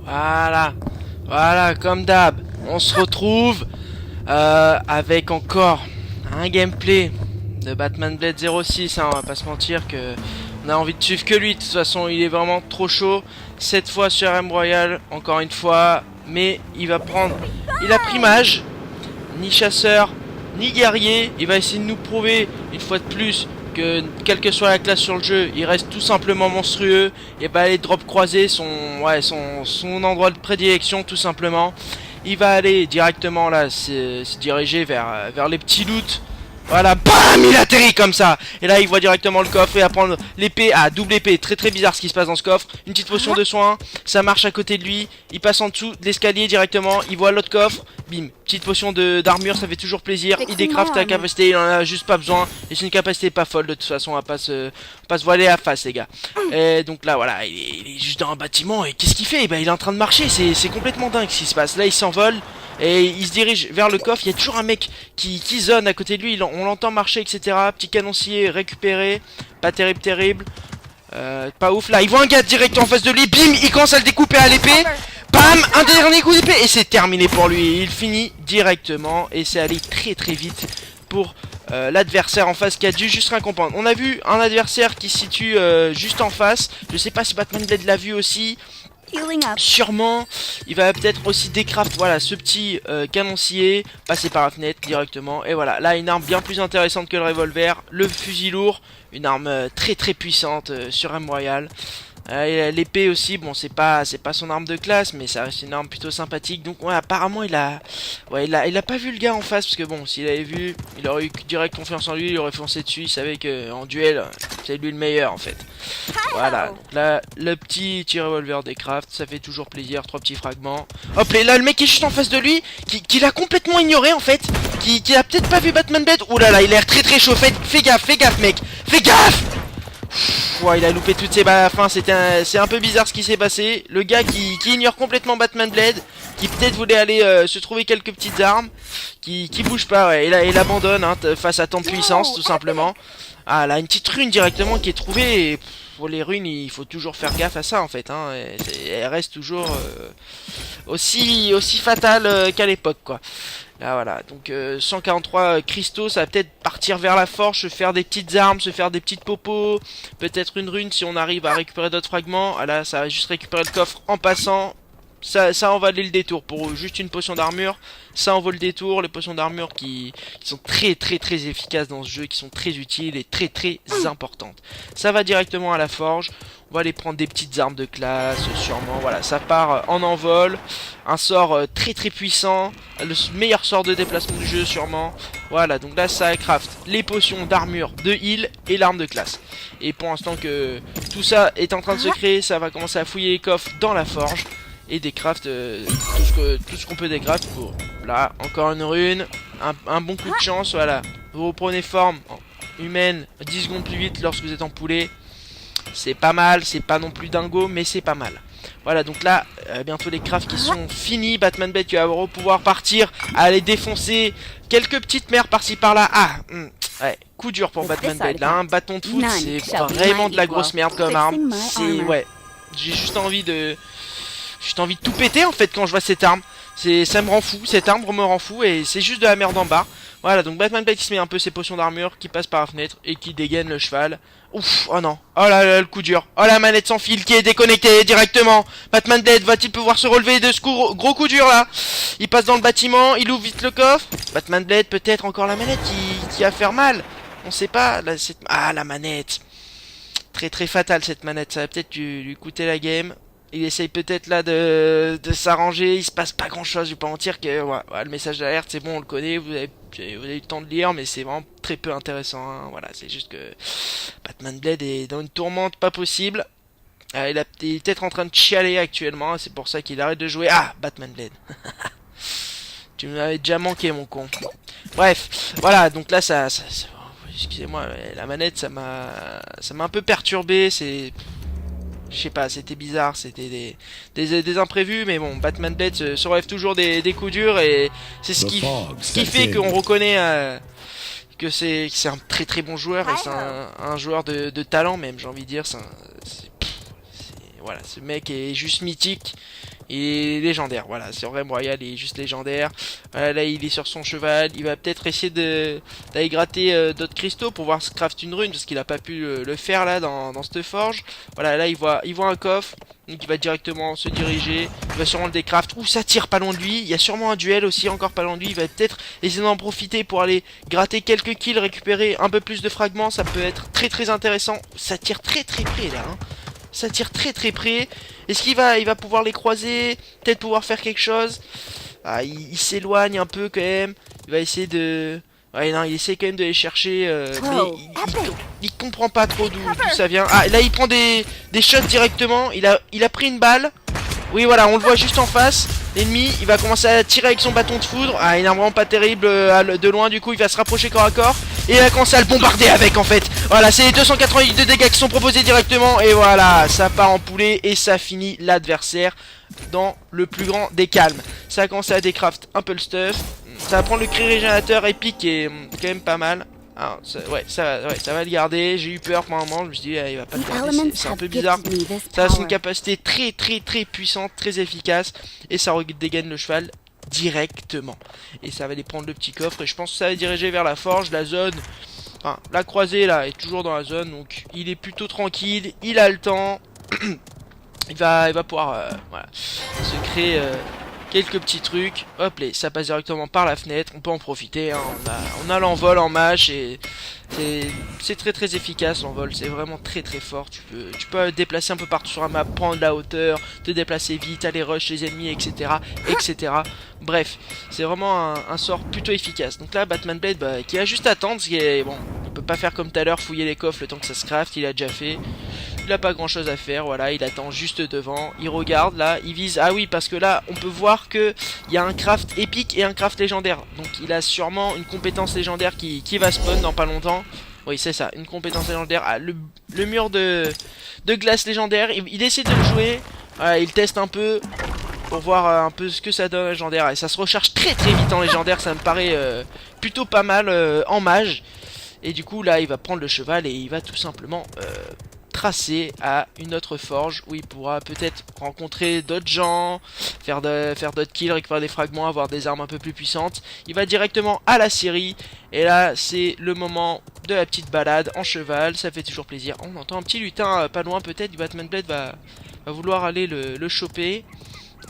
Voilà. Voilà, comme d'hab. On se retrouve avec encore un gameplay de Batman Blade 06. Hein, on va pas se mentir que on a envie de suivre que lui. De toute façon, il est vraiment trop chaud. Cette fois sur M Royal, encore une fois. Mais il va prendre... Il a pris mage. Ni chasseur, ni guerrier. Il va essayer de nous prouver, une fois de plus, que quelle que soit la classe sur le jeu, il reste tout simplement monstrueux. Et bah les drops croisés sont son endroit de prédilection tout simplement. Il va aller directement là se diriger vers les petits loots. Voilà, bam, il atterrit comme ça. Et là il voit directement le coffre et va prendre l'épée. Ah, double épée, très très bizarre ce qui se passe dans ce coffre. Une petite potion de soin, ça marche à côté de lui. Il passe en dessous de l'escalier directement. Il voit l'autre coffre, bim, petite potion d'armure, ça fait toujours plaisir. Il décraft la capacité, il en a juste pas besoin. Et c'est une capacité pas folle de toute façon, on va pas se voiler la face les gars. Et donc là voilà, il est juste dans un bâtiment. Et qu'est-ce qu'il fait? Il est en train de marcher, c'est complètement dingue ce qui se passe. Là il s'envole. Et il se dirige vers le coffre. Il y a toujours un mec qui zone à côté de lui. On l'entend marcher, etc. Petit canoncier récupéré. Pas terrible. Pas ouf. Là, il voit un gars direct en face de lui. Bim, il commence à le découper à l'épée. Bam, un dernier coup d'épée. Et c'est terminé pour lui. Il finit directement. Et c'est allé très vite pour l'adversaire en face qui a dû juste rien comprendre. On a vu un adversaire qui se situe juste en face. Je sais pas si Batman Blade l'a vu aussi. Sûrement, il va peut-être aussi décraft, voilà, ce petit canoncier, passer par la fenêtre directement. Et voilà, là une arme bien plus intéressante que le revolver, le fusil lourd, une arme très puissante sur M Royal. L'épée aussi, bon c'est pas son arme de classe, mais ça reste une arme plutôt sympathique. Donc ouais, apparemment il a pas vu le gars en face, parce que bon, s'il avait vu, il aurait eu direct confiance en lui, il aurait foncé dessus, il savait que en duel, c'est lui le meilleur en fait. Voilà, donc là le petit revolver des crafts, ça fait toujours plaisir, 3 petits fragments. Hop, et là le mec qui est juste en face de lui, qui l'a complètement ignoré en fait, qui a peut-être pas vu Batman Blade. Ouh là là, il a l'air très chaud, fais gaffe mec, fais gaffe. Ouais, il a loupé toutes ses balles à la fin, c'est un peu bizarre ce qui s'est passé. Le gars qui ignore complètement Batman Blade, qui peut-être voulait aller se trouver quelques petites armes, qui bouge pas, ouais, et il abandonne hein, face à tant de puissance tout simplement. Ah là, une petite rune directement qui est trouvée, et pour les runes il faut toujours faire gaffe à ça en fait, hein, elles restent toujours aussi fatales qu'à l'époque quoi. Là voilà, donc 143 cristaux, ça va peut-être partir vers la forge, se faire des petites armes, se faire des petites popos, peut-être une rune si on arrive à récupérer d'autres fragments. Ah là, ça va juste récupérer le coffre en passant. Ça en valait le détour pour juste une potion d'armure. Ça en vaut le détour, les potions d'armure qui sont très efficaces dans ce jeu, qui sont très utiles et très importantes. Ça va directement à la forge. On va aller prendre des petites armes de classe, sûrement. Voilà, ça part en envol. Un sort très puissant. Le meilleur sort de déplacement du jeu, sûrement. Voilà, donc là, ça craft les potions d'armure, de heal et l'arme de classe. Et pour l'instant que tout ça est en train de se créer, ça va commencer à fouiller les coffres dans la forge. Et décraft tout ce qu'on peut décraft pour... Là, encore une rune. Un bon coup de chance, voilà. Vous reprenez forme humaine 10 secondes plus vite lorsque vous êtes en poulet. C'est pas mal, c'est pas non plus dingo, mais c'est pas mal. Voilà, donc là, bientôt les crafts qui sont finis. Batman Blade qui va pouvoir partir, aller défoncer quelques petites mers par-ci par-là. Ah, ouais, coup dur pour Batman Blade. Là, un bâton de foot, c'est vraiment de la grosse merde comme arme. C'est, ouais, j'ai juste envie de tout péter en fait quand je vois cette arme. Ça me rend fou, cette arme me rend fou et c'est juste de la merde en bas. Voilà, donc Batman Blade qui se met un peu ses potions d'armure, qui passe par la fenêtre et qui dégaine le cheval. Ouf, oh non, oh là le coup dur. Oh la manette sans fil qui est déconnectée directement. Batman Blade va-t-il pouvoir se relever de ce gros coup dur là? Il passe dans le bâtiment, il ouvre vite le coffre. Batman Blade, peut-être encore la manette qui va faire mal. On sait pas, là, ah la manette. Très fatale cette manette, ça va peut-être lui coûter la game. Il essaye peut-être là de s'arranger, il se passe pas grand chose, je vais pas mentir que ouais, le message d'alerte c'est bon, on le connaît, vous avez eu le temps de lire, mais c'est vraiment très peu intéressant, hein. Voilà, c'est juste que Batman Blade est dans une tourmente pas possible. Il est peut-être en train de chialer actuellement, c'est pour ça qu'il arrête de jouer. Ah, Batman Blade. Tu m'avais déjà manqué mon con. Bref, voilà, donc là ça excusez-moi, la manette ça m'a un peu perturbé, c'est... Je sais pas, c'était bizarre, c'était des imprévus, mais bon, Batman Blade se relève toujours des coups durs et c'est ce qui fait qu'on reconnaît que c'est un très bon joueur et c'est un joueur de talent même, j'ai envie de dire. Voilà, ce mec est juste mythique Et légendaire, voilà, c'est Realm Royal, il est juste légendaire. Voilà, là il est sur son cheval, il va peut-être essayer d'aller gratter d'autres cristaux pour voir se craft une rune, parce qu'il a pas pu le faire là dans cette forge. Voilà, là il voit un coffre, donc il va directement se diriger, il va sûrement le décraft. Ouh, ça tire pas loin de lui, il y a sûrement un duel aussi encore pas loin de lui, il va peut-être essayer d'en profiter pour aller gratter quelques kills, récupérer un peu plus de fragments, ça peut être très très intéressant. Ça tire très très près là, hein. Ça tire très très près. Est-ce qu'il va pouvoir les croiser? Peut-être pouvoir faire quelque chose. Ah, il s'éloigne un peu quand même. Il va essayer de... Ouais, non, il essaie quand même de les chercher. Mais il comprend pas trop d'où ça vient. Ah, là, il prend des shots directement. Il a pris une balle. Oui, voilà, on le voit juste en face. L'ennemi, il va commencer à tirer avec son bâton de foudre. Ah, il n'est vraiment pas terrible de loin. Du coup, il va se rapprocher corps à corps. Et il va commencer à le bombarder avec, en fait. Voilà, c'est les 288 de dégâts qui sont proposés directement. Et voilà, ça part en poulet. Et ça finit l'adversaire dans le plus grand des calmes. Ça a commencé à décraft un peu le stuff. Ça va prendre le cri régénérateur épique qui est quand même pas mal. Alors, ça va le garder. J'ai eu peur pour un moment. Je me suis dit, il va pas le garder. C'est un peu bizarre. Ça a son capacité très puissante, très efficace. Et ça dégaine le cheval directement. Et ça va aller prendre le petit coffre. Et je pense que ça va diriger vers la forge, la zone. Enfin, la croisée là est toujours dans la zone. Donc il est plutôt tranquille. Il a le temps. il va pouvoir voilà, se créer quelques petits trucs. Hop là, ça passe directement par la fenêtre. On peut en profiter, hein. On a l'envol en match et c'est très efficace l'envol. C'est vraiment très fort. Tu peux te déplacer un peu partout sur la map, prendre la hauteur, te déplacer vite, aller rush les ennemis, etc. Bref, c'est vraiment un sort plutôt efficace. Donc là, Batman Blade, qui a juste à attendre, parce qu'il bon, il peut pas faire comme tout à l'heure, fouiller les coffres le temps que ça se craft. Il a déjà fait. Il a pas grand chose à faire, voilà, il attend juste devant, il regarde là, il vise, ah oui, parce que là on peut voir que il y a un craft épique et un craft légendaire, donc il a sûrement une compétence légendaire qui va spawn dans pas longtemps. Oui, c'est ça, une compétence légendaire. Ah, le mur de glace légendaire, il essaie de le jouer, voilà, il teste un peu pour voir un peu ce que ça donne légendaire, et ça se recharge très vite en légendaire, ça me paraît plutôt pas mal en mage. Et du coup là il va prendre le cheval et il va tout simplement tracer à une autre forge où il pourra peut-être rencontrer d'autres gens, faire d'autres kills, récupérer des fragments, avoir des armes un peu plus puissantes. Il va directement à la scierie et là c'est le moment de la petite balade en cheval, ça fait toujours plaisir. On entend un petit lutin pas loin peut-être, du Batman Blade va vouloir aller le choper.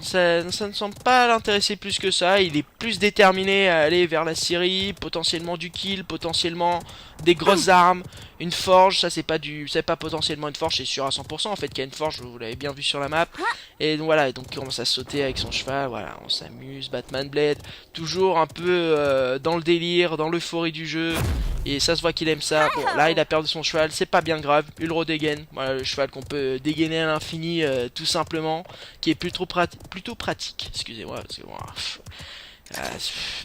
Ça ne semble pas l'intéresser plus que ça. Il est plus déterminé à aller vers la scierie, potentiellement du kill, potentiellement des grosses armes, une forge. Ça c'est pas potentiellement une forge, c'est sûr à 100% en fait qu'il y a une forge, vous l'avez bien vu sur la map. Et donc voilà, donc il commence à sauter avec son cheval, voilà, on s'amuse, Batman Blade, toujours un peu dans le délire, dans l'euphorie du jeu. Et ça se voit qu'il aime ça. Bon, là il a perdu son cheval, c'est pas bien grave. Il le redégaine. Voilà le cheval qu'on peut dégainer à l'infini, tout simplement. Qui est plutôt pratique. Excusez-moi, parce que bon,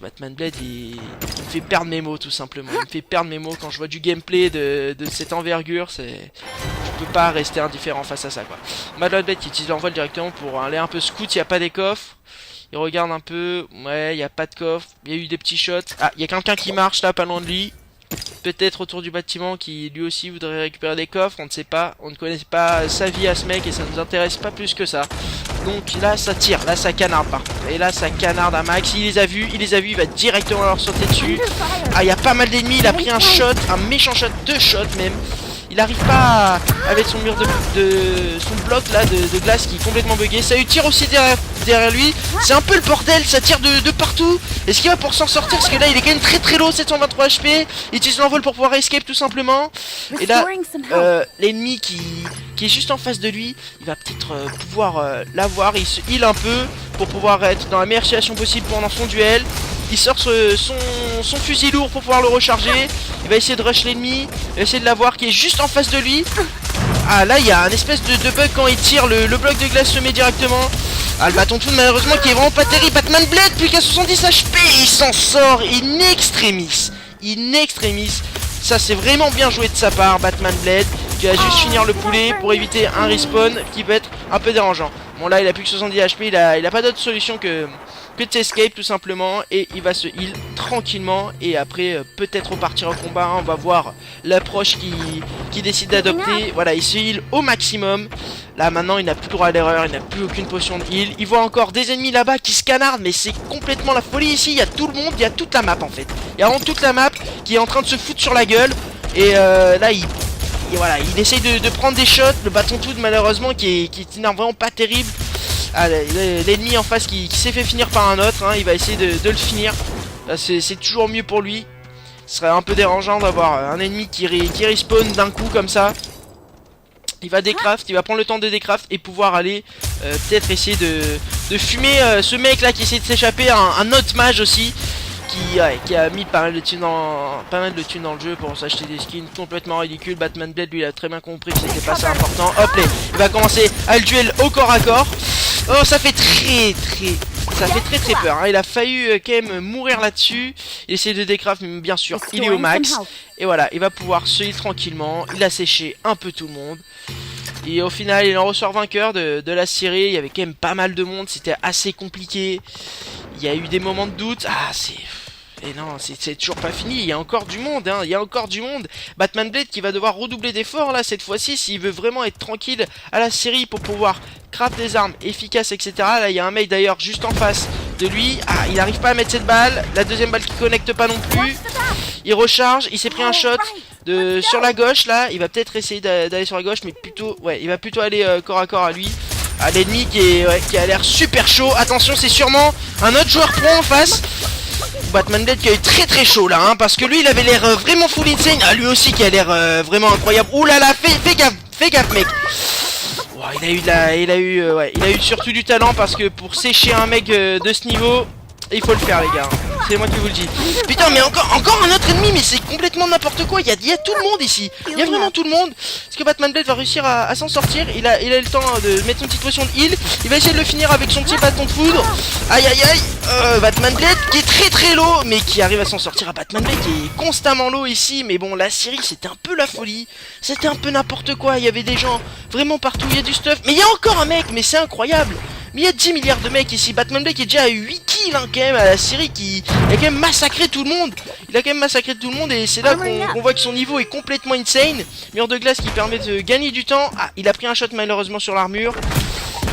Batman Blade il me fait perdre mes mots tout simplement. Il me fait perdre mes mots quand je vois du gameplay de cette envergure. Je peux pas rester indifférent face à ça quoi. Batman Blade qui utilise l'envol directement pour aller un peu scout, il n'y a pas des coffres. Il regarde un peu, ouais, il n'y a pas de coffre. Il y a eu des petits shots. Ah, il y a quelqu'un qui marche là pas loin de lui. Peut-être autour du bâtiment qui lui aussi voudrait récupérer des coffres, on ne sait pas, on ne connaît pas sa vie à ce mec et ça nous intéresse pas plus que ça. Donc là ça tire, là ça canarde par contre, et là ça canarde à max, il les a vus, il va directement leur sauter dessus. Ah il y a pas mal d'ennemis, il a pris un shot, un méchant shot, 2 shots même. Il arrive pas avec son mur son bloc là de glace qui est complètement bugué. Ça lui tire aussi derrière lui. C'est un peu le bordel, ça tire de partout. Est-ce qu'il va pour s'en sortir? Parce que là il est quand même très low, 723 HP. Il utilise l'envol pour pouvoir escape tout simplement. Et là l'ennemi qui est juste en face de lui, il va peut-être pouvoir l'avoir. Il se heal un peu pour pouvoir être dans la meilleure situation possible pendant son duel. Il sort son fusil lourd pour pouvoir le recharger. Il va essayer de rush l'ennemi. Il va essayer de l'avoir qui est juste en face de lui. Ah là il y a un espèce de bug quand il tire. Le bloc de glace se met directement. Ah le bâton de foudre malheureusement qui est vraiment pas terrible. Batman Blade plus qu'à 70 HP. Il s'en sort in extremis. In extremis. Ça c'est vraiment bien joué de sa part Batman Blade. Qui va juste finir le poulet pour éviter un respawn qui peut être un peu dérangeant. Bon là il a plus que 70 HP, il a pas d'autre solution que de s'escape tout simplement. Et il va se heal tranquillement. Et après peut-être repartir au combat, hein. On va voir l'approche qui décide d'adopter. Voilà, il se heal au maximum. Là maintenant il n'a plus droit à l'erreur, il n'a plus aucune potion de heal. Il voit encore des ennemis là-bas qui se canardent. Mais c'est complètement la folie ici, il y a tout le monde, il y a toute la map en fait. Il y a vraiment toute la map qui est en train de se foutre sur la gueule. Et là et voilà, il essaye de prendre des shots. Le bâton de foudre malheureusement qui est vraiment pas terrible. Ah, l'ennemi en face qui s'est fait finir par un autre, hein. Il va essayer de le finir. C'est toujours mieux pour lui. Ce serait un peu dérangeant d'avoir un ennemi qui respawn d'un coup comme ça. Il va décraft, il va prendre le temps de décraft et pouvoir aller peut-être essayer de fumer ce mec là qui essaie de s'échapper. Un autre mage aussi qui a mis pas mal de thunes dans le jeu pour s'acheter des skins complètement ridicules. Batman Blade lui il a très bien compris que c'était pas ça important. Hop là, il va commencer à le duel au corps à corps. Oh, ça fait très peur, hein. Il a failli quand même mourir là-dessus. Il essaie de décraft, mais bien sûr il est au max. Et voilà, il va pouvoir se heal tranquillement. Il a séché un peu tout le monde. Et au final il en ressort vainqueur de la série. Il y avait quand même pas mal de monde, c'était assez compliqué. Il y a eu des moments de doute. Ah c'est... Et non, c'est toujours pas fini, il y a encore du monde, hein, il y a encore du monde. Batman Blade qui va devoir redoubler d'efforts là cette fois-ci s'il veut vraiment être tranquille à la série pour pouvoir craft des armes efficaces, etc. Là il y a un mec d'ailleurs juste en face de lui. Ah, il n'arrive pas à mettre cette balle, la deuxième balle qui connecte pas non plus. Il recharge, il s'est pris un shot sur la gauche là, il va peut-être essayer d'aller sur la gauche, mais plutôt, ouais, il va plutôt aller corps à corps à lui. Ah, l'ennemi qui a l'air super chaud, attention c'est sûrement un autre joueur pro en face. Batman Blade qui a eu très chaud là, hein, parce que lui il avait l'air vraiment full insane. Ah, lui aussi qui a l'air vraiment incroyable. Ouh là là, fais gaffe mec. Oh, il a eu surtout du talent, parce que pour sécher un mec de ce niveau, il faut le faire les gars. C'est moi qui vous le dis. Putain, mais encore un autre ennemi, mais c'est complètement n'importe quoi. Il y a tout le monde ici. Il y a vraiment tout le monde. Est-ce que Batman Blade va réussir à s'en sortir? Il a eu le temps de mettre une petite potion de heal. Il va essayer de le finir avec son petit bâton de foudre. Aïe aïe aïe. Batman Blade qui est très low, mais qui arrive à s'en sortir. À Batman Blade qui est constamment low ici. Mais bon, la série c'était un peu la folie. C'était un peu n'importe quoi. Il y avait des gens vraiment partout. Il y a du stuff. Mais il y a encore un mec, mais c'est incroyable. Mais il y a 10 milliards de mecs ici. Batman Blade qui est déjà à 8 kills hein, quand même à la série, qui a quand même massacré tout le monde. Il a quand même massacré tout le monde, et c'est là qu'on voit que son niveau est complètement insane. Mur de glace qui permet de gagner du temps. Ah, il a pris un shot malheureusement sur l'armure.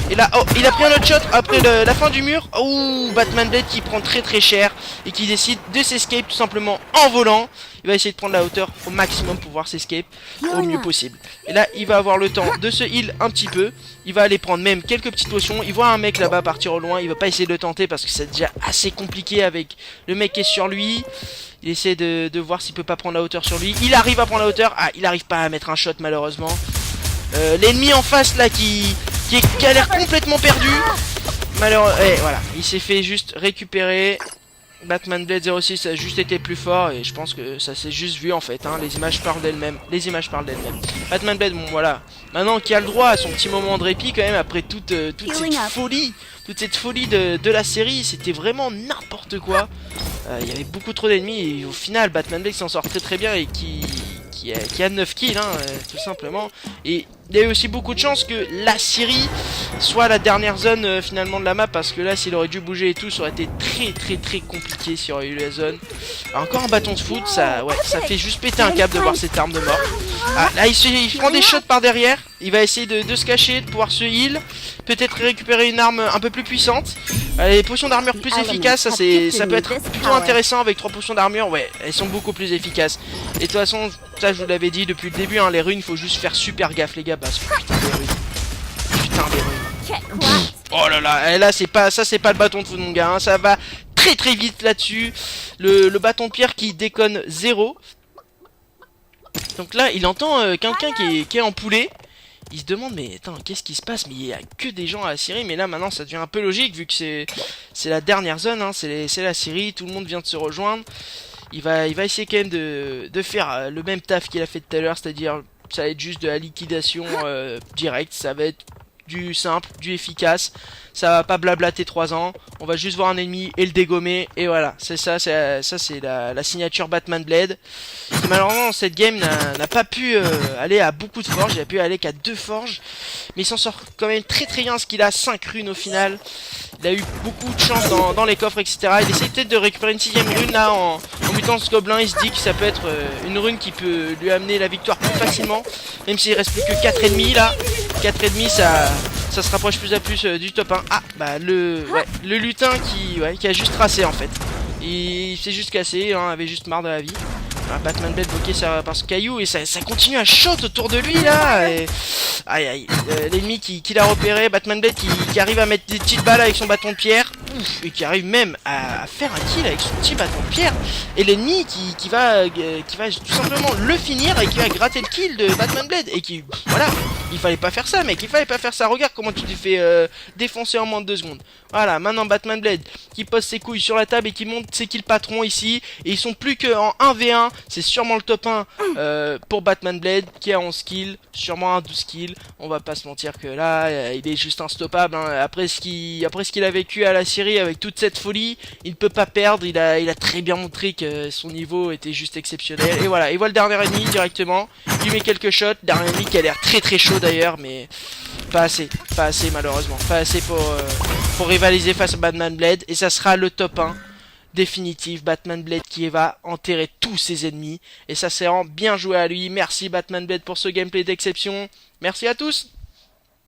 Et là, oh, il a pris un autre shot après la fin du mur. Oh, Batman Blade qui prend très cher et qui décide de s'escape tout simplement en volant. Il va essayer de prendre la hauteur au maximum pour pouvoir s'escape au mieux possible. Et là, il va avoir le temps de se heal un petit peu. Il va aller prendre même quelques petites potions. Il voit un mec là-bas partir au loin. Il va pas essayer de le tenter parce que c'est déjà assez compliqué avec le mec qui est sur lui. Il essaie de voir s'il peut pas prendre la hauteur sur lui. Il arrive à prendre la hauteur. Ah, il arrive pas à mettre un shot malheureusement. L'ennemi en face là qui a l'air complètement perdu. Malheureusement, voilà, il s'est fait juste récupérer. Batman Blade 06 a juste été plus fort, et je pense que ça s'est juste vu en fait, hein. Les images parlent d'elles-mêmes. Batman Blade, bon voilà, maintenant qui a le droit à son petit moment de répit quand même après toute cette folie de la série. C'était vraiment n'importe quoi. Il y avait beaucoup trop d'ennemis, et au final Batman Blade s'en sort très bien, et qui a 9 kills, hein, tout simplement. Et il y a eu aussi beaucoup de chance que la série soit la dernière zone finalement de la map, parce que là s'il aurait dû bouger et tout, ça aurait été très compliqué s'il y aurait eu la zone. Alors, encore un bâton de foot, ça fait juste péter un câble de voir cette arme de mort. Ah, là il prend des shots par derrière. Il va essayer de se cacher, de pouvoir se heal, peut-être récupérer une arme un peu plus puissante. Les potions d'armure plus efficaces, ça peut être plutôt intéressant avec 3 potions d'armure. Ouais, elles sont beaucoup plus efficaces. Et de toute façon, ça je vous l'avais dit depuis le début, hein, les runes, faut juste faire super gaffe les gars, parce que putain des runes. Oh là là, et là c'est pas le bâton de foot mon gars, hein, ça va très vite là-dessus. Le bâton de pierre qui déconne 0. Donc là il entend quelqu'un qui est en poulet. Il se demande, mais attends, qu'est-ce qui se passe? Mais il y a que des gens à la série. Mais là maintenant ça devient un peu logique, vu que c'est la dernière zone, hein, c'est la série, tout le monde vient de se rejoindre. Il va essayer quand même de faire le même taf qu'il a fait tout à l'heure, c'est-à-dire ça va être juste de la liquidation directe, ça va être du simple, du efficace, ça va pas blablater 3 ans, on va juste voir un ennemi et le dégommer, et voilà, c'est ça c'est la signature Batman Blade. qui malheureusement cette game n'a pas pu aller à beaucoup de forges, il a pu aller qu'à 2 forges, mais il s'en sort quand même très très bien parce qu'il a 5 runes au final. Il a eu beaucoup de chance dans les coffres, etc. Il essaie peut-être de récupérer une 6ème rune là en butant ce gobelin. Il se dit que ça peut être une rune qui peut lui amener la victoire plus facilement, même s'il reste plus que 4 ennemis là. 4 ennemis, ça se rapproche plus à plus du top 1. Ah bah le lutin qui a juste tracé en fait. Il s'est juste cassé, hein, avait juste marre de la vie. Ah, Batman Blade bloqué par ce caillou et ça continue à shot autour de lui là. Et... aïe aïe, l'ennemi qui l'a repéré, Batman Blade qui arrive à mettre des petites balles avec son bâton de pierre. Ouf, et qui arrive même à faire un kill avec son petit bâton de pierre. Et l'ennemi qui va tout simplement le finir et qui va gratter le kill de Batman Blade. Et qui, voilà, il fallait pas faire ça mec, il fallait pas faire ça. Regarde comment tu t'es fait défoncer en moins de 2 secondes. Voilà, maintenant Batman Blade qui pose ses couilles sur la table et qui monte ses kills patrons ici. Et ils sont plus qu'en 1v1. C'est sûrement le top 1 pour Batman Blade qui a 11 kills, sûrement un 12 kills. On va pas se mentir que là, il est juste instoppable. Hein. Après ce qu'il a vécu à la Syrie avec toute cette folie, il ne peut pas perdre. Il a très bien montré que son niveau était juste exceptionnel. Et voilà, il voit le dernier ennemi directement. Il lui met quelques shots. Dernier ennemi qui a l'air très très chaud d'ailleurs, mais pas assez malheureusement. Pas assez pour rivaliser face à Batman Blade. Et ça sera le top 1. Définitive, Batman Blade qui va enterrer tous ses ennemis. Et ça c'est vraiment bien joué à lui. Merci Batman Blade pour ce gameplay d'exception. Merci à tous.